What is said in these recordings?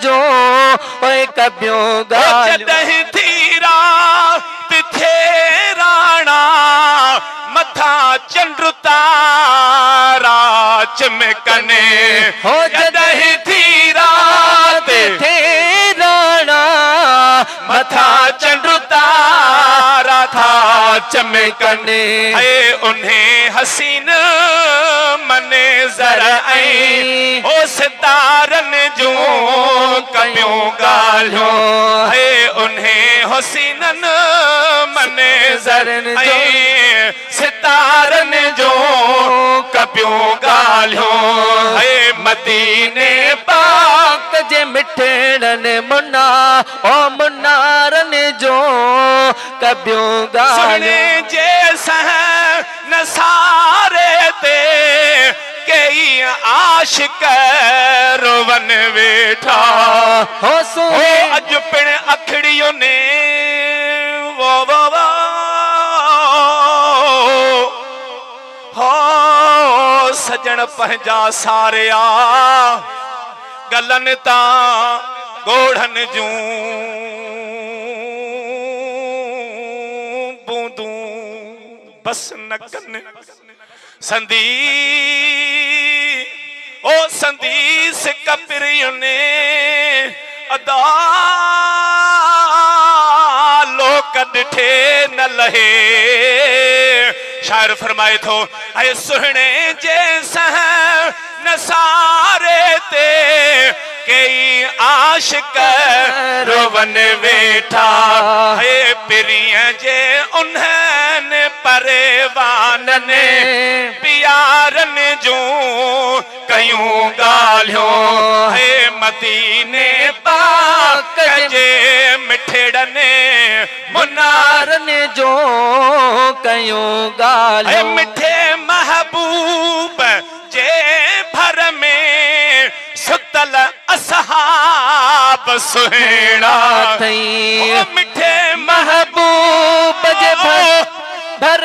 जो ओए कबियों जॾहिं थी रात थे राणा मथा चंड तारा चमकने हो जॾहिं थी रात थे राणा मथा चंड तारा था चमकने है उन्हें हसीन मने जरा आई ओ सितारन जो कबियों गालियों है उन्हें हसीनन मने जरन आई सितारन जो कबियों गालियों है मदीने पाक जे मिठड़न मुन्ना ओ मुन्नारन जो कबियों सुने जे सह नसारे ते कई आशिक रोवन वेठा हो सुने अज पिण अखड़ियों ने वो हो सजन पंहिंजा सारिया गलन ता गोढ़न जूं बूंदू बस न कन संदी ओ संदीस कपिरियों ने अदा लोक डिठे न लहे शायर फरमाए थो ऐ सुहणे जैसा नसारे ते कई आशिक रोवन वेठा है पिरिया जे उन्हनि परेवान ने प्यारन जो कयूं गालियों है मदीने पाक जे मिठड़ने मुनारन जो कयूं गालियों मिठे महबूब जे भर में सुतल असहाब सुहेड़ा थई मिठे महबूब जे भर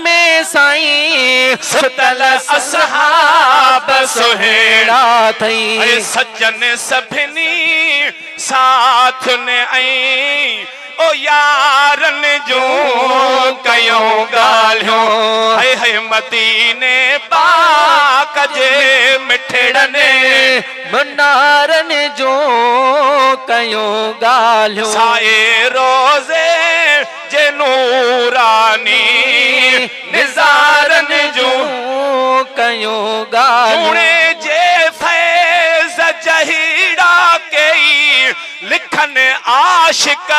में साईं सुतल असहाब सुहेड़ा थई सज्जन सभिनी साथ ने आई ओ यारन जो कयूं गालियों है मदीने पाक जे मिठड़ने मुन्नारन जो कयूं गालियों साए रोज़े जे नूरानी निज़ारन जो कयूं गालियों जे फैज़ जहीड़ा कई लिखन आशिक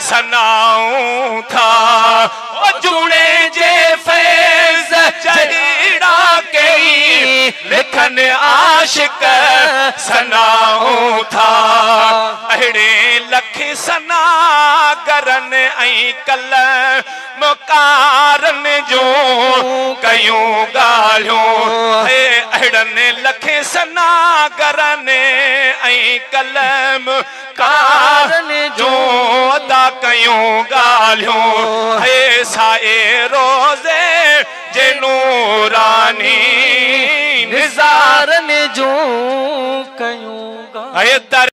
सनाऊं था ओ जूने जे फैज़ जहीड़ा कई लिखन आशिक सनाऊं था अहिड़े लख सना करन ऐं कल मुकारन जो कयूं गालियों हे अहिड़नि लख सना करन ऐं कलम कारन जो अदा कयूं गालियों हे साए रोज़े जे नूरानी निज़ारन जो कयूं गालियों।